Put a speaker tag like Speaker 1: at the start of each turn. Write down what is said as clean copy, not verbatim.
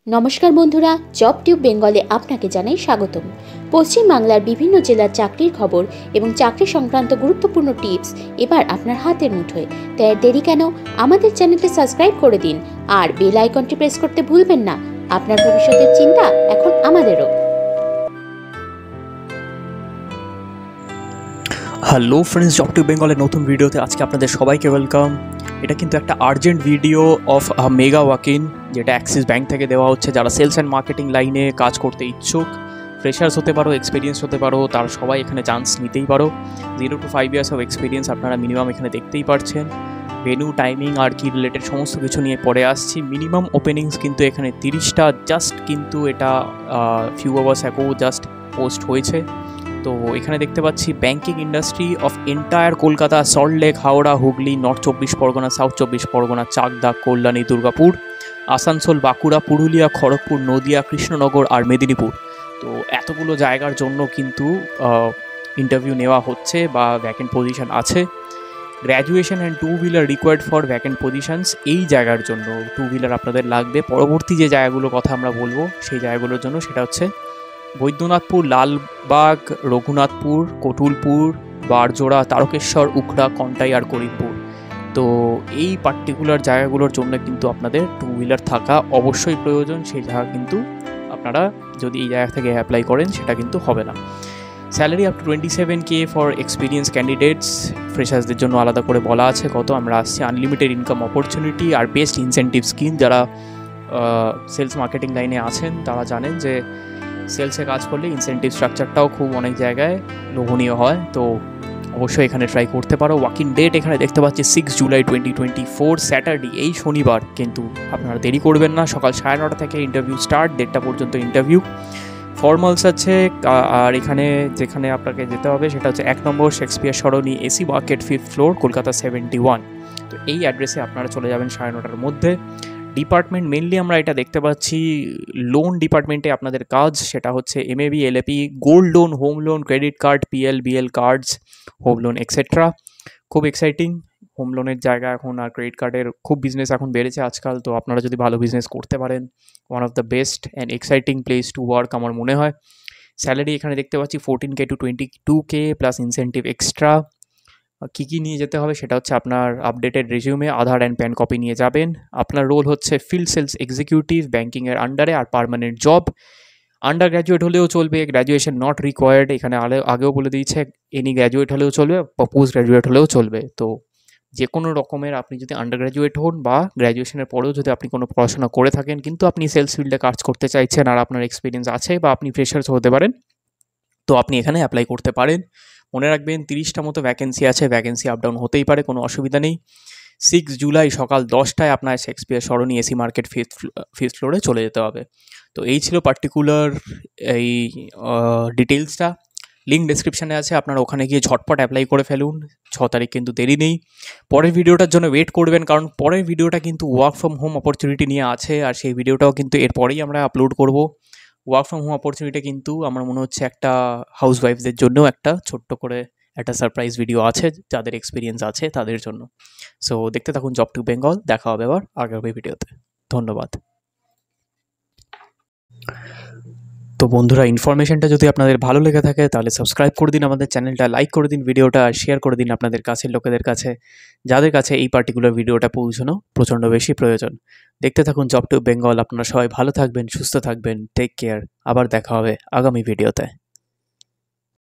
Speaker 1: নমস্কার বন্ধুরা, job tube বেঙ্গলে আপনাকে জানাই স্বাগতম। পশ্চিম বাংলার বিভিন্ন জেলার চাকরির খবর এবং চাকরি সংক্রান্ত গুরুত্বপূর্ণ টিপস এবার আপনার হাতের মুঠোয়। তাই আর দেরি কেন, আমাদের চ্যানেলটি সাবস্ক্রাইব করে দিন আর বেল আইকনটি প্রেস করতে ভুলবেন না। আপনার ভবিষ্যতের চিন্তা এখন আমাদেরও।
Speaker 2: হ্যালো ফ্রেন্ডস, জব টিউব বেঙ্গলের নতুন ভিডিওতে আজকে আপনাদের সবাইকে ওয়েলকাম। এটা কিন্তু একটা urgent video of mega walk-in, যেটা অ্যাক্সিস ব্যাংক থেকে দেওয়া হচ্ছে। যারা সেলস অ্যান্ড মার্কেটিং লাইনে কাজ করতে ইচ্ছুক, ফ্রেশার্স হতে পারো, এক্সপিরিয়েন্স হতে পারো, তারা সবাই এখানে চান্স নিতেই পারো। 0 to 5 ইয়ার্স অফ এক্সপিরিয়েন্স আপনারা মিনিমাম এখানে দেখতেই পারছেন। ভেন্যু, টাইমিং আর কি রিলেটেড সমস্ত কিছু নিয়ে পরে আসছি। মিনিমাম ওপেনিংস কিন্তু এখানে 30টা, জাস্ট কিন্তু এটা few hours ago just post হয়েছে। তো এখানে দেখতে পাচ্ছি banking industry of entire Kolkata, Salt Lake, Howrah, Hooghly, north 24 Pargana, south 24 Pargana, Chakdaha, Kalyani, Durgapur, Asansol, Bankura, Purulia, Kharagpur, Nadia, Krishnanagar আর মেদিনীপুর। তো এতগুলো জায়গার জন্য কিন্তু ইন্টারভিউ নেওয়া হচ্ছে বা ভ্যাকেন্ট পজিশন আছে। Graduation and 2 wheeler required for vacant positions. এই জায়গার জন্য 2 হুইলার আপনাদের লাগবে। পরবর্তী যে জায়গাগুলোর কথা আমরা বলবো সেই জায়গাগুলোর জন্য সেটা হচ্ছে বৈদ্যনাথপুর, লালবাগ, রঘুনাথপুর, কটুলপুর, বারজোড়া, তারকেশ্বর, উখড়া, কন্টাই আর করিমপুর। তো এই পার্টিকুলার জায়গাগুলোর জন্য কিন্তু আপনাদের 2 হুইলার থাকা অবশ্যই প্রয়োজন। সেই জায়গা কিন্তু আপনারা যদি এই জায়গা থেকে অ্যাপ্লাই করেন সেটা কিন্তু হবে না। Salary up to 27K for experience candidates. ফ্রেশার্সদের জন্য আলাদা করে বলা আছে কত। আমরা আসছি আনলিমিটেড ইনকাম অপরচুনিটি আর বেস্ট ইনসেন্টিভ স্কিম। যারা সেলস মার্কেটিং লাইনে আছেন তারা জানেন যে সেলসে কাজ করলে ইনসেন্টিভ স্ট্রাকচারটাও খুব অনেক জায়গায় লোভনীয় হয়। তো অবশ্যই এখানে ট্রাই করতে পারো। ওয়াকিং ডেট এখানে দেখতে পাচ্ছি 6 জুলাই 2024, স্যাটারডে, এই শনিবার। কিন্তু আপনারা দেরি করবেন না, সকাল 9:30 থেকে ইন্টারভিউ স্টার্ট, 1:30 পর্যন্ত ইন্টারভিউ। ফর্মালস আছে। আর এখানে যেখানে আপনাকে যেতে হবে সেটা হচ্ছে 1 number Shakespeare Sarani, AC market, 5th floor, Kolkata 71। তো এই অ্যাড্রেসে আপনারা চলে যাবেন 9:30-র মধ্যে। ডিপার্টমেন্ট মেনলি আমরা এটা দেখতে পাচ্ছি লোন ডিপার্টমেন্টে আপনাদের কাজ। সেটা হচ্ছে MAB, LAP, gold loan, home loan, credit card, PL, BL cards, home loan etcetera. খুব এক্সাইটিং হোম লোনের জায়গা এখন, আর ক্রেডিট কার্ডের খুব বিজনেস এখন বেড়েছে আজকাল। তো আপনারা যদি ভালো বিজনেস করতে পারেন, one of the best and exciting place to work আমার মনে হয়। স্যালারি এখানে দেখতে পাচ্ছি 14K to 22K plus incentive extra. কী কী নিয়ে যেতে হবে সেটা হচ্ছে আপনার updated resume, Aadhaar and PAN copy নিয়ে যাবেন। আপনার রোল হচ্ছে ফিল্ড সেলস এক্সিকিউটিভ, ব্যাঙ্কিংয়ের আন্ডারে, আর পার্মানেন্ট জব। আন্ডার গ্র্যাজুয়েট হলেও চলবে, গ্র্যাজুয়েশন নট রিকোয়ার্ড। এখানে আগেও বলে দিয়েছে এনি গ্র্যাজুয়েট হলেও চলবে বা পোস্ট গ্র্যাজুয়েট হলেও চলবে। তো যে কোনো রকমের আপনি যদি আন্ডার গ্র্যাজুয়েট হন বা গ্র্যাজুয়েশনের পরেও যদি আপনি কোনো পড়াশোনা করে থাকেন কিন্তু আপনি সেলস ফিল্ডে কাজ করতে চাইছেন আর আপনার এক্সপিরিয়েন্স আছে বা আপনি ফ্রেশার্স হতে পারেন, তো আপনি এখানে অ্যাপ্লাই করতে পারেন। মনে রাখবেন 30টা মতো ভ্যাকেন্সি আছে, ভ্যাকেন্সি আপ ডাউন হতেই পারে, কোনো অসুবিধা নেই। 6 জুলাই সকাল 10টায় আপনার Shakespeare Sarani, AC market, 5th ফ্লোরে চলে যেতে হবে। তো এই ছিল পার্টিকুলার এই ডিটেলসটা। লিঙ্ক ডেসক্রিপশানে আছে, আপনারা ওখানে গিয়ে ঝটপট অ্যাপ্লাই করে ফেলুন। 6 তারিখ কিন্তু দেরি নেই। পরের ভিডিওটার জন্য ওয়েট করবেন, কারণ পরের ভিডিওটা কিন্তু ওয়ার্ক ফ্রম হোম অপরচুনিটি নিয়ে আছে, আর সেই ভিডিওটাও কিন্তু এরপরেই আমরা আপলোড করব। ওয়ার্ক ফ্রম হোম অপরচুনিটি কিন্তু আমার মনে হচ্ছে একটা হাউস ওয়াইফদের জন্যও একটা ছোট্ট করে একটা সারপ্রাইজ ভিডিও আছে, যাদের এক্সপিরিয়েন্স আছে তাদের জন্য। সো দেখতে থাকুন জব টিউব বেঙ্গল। দেখা হবে আবার আগামী ভিডিওতে। ধন্যবাদ। তো বন্ধুরা, ইনফরমেশনটা যদি আপনাদের ভালো লেগে থাকে তাহলে সাবস্ক্রাইব করে দিন আমাদের চ্যানেলটা, লাইক করে দিন ভিডিওটা, আর শেয়ার করে দিন আপনাদের কাছের লোকেদের কাছে, যাদের কাছে এই পার্টিকুলার ভিডিওটা পৌঁছানো প্রচণ্ড বেশি প্রয়োজন। দেখতে থাকুন জব টিউব বেঙ্গল। আপনারা সবাই ভালো থাকবেন, সুস্থ থাকবেন, টেক কেয়ার। আবার দেখা হবে আগামী ভিডিওতে।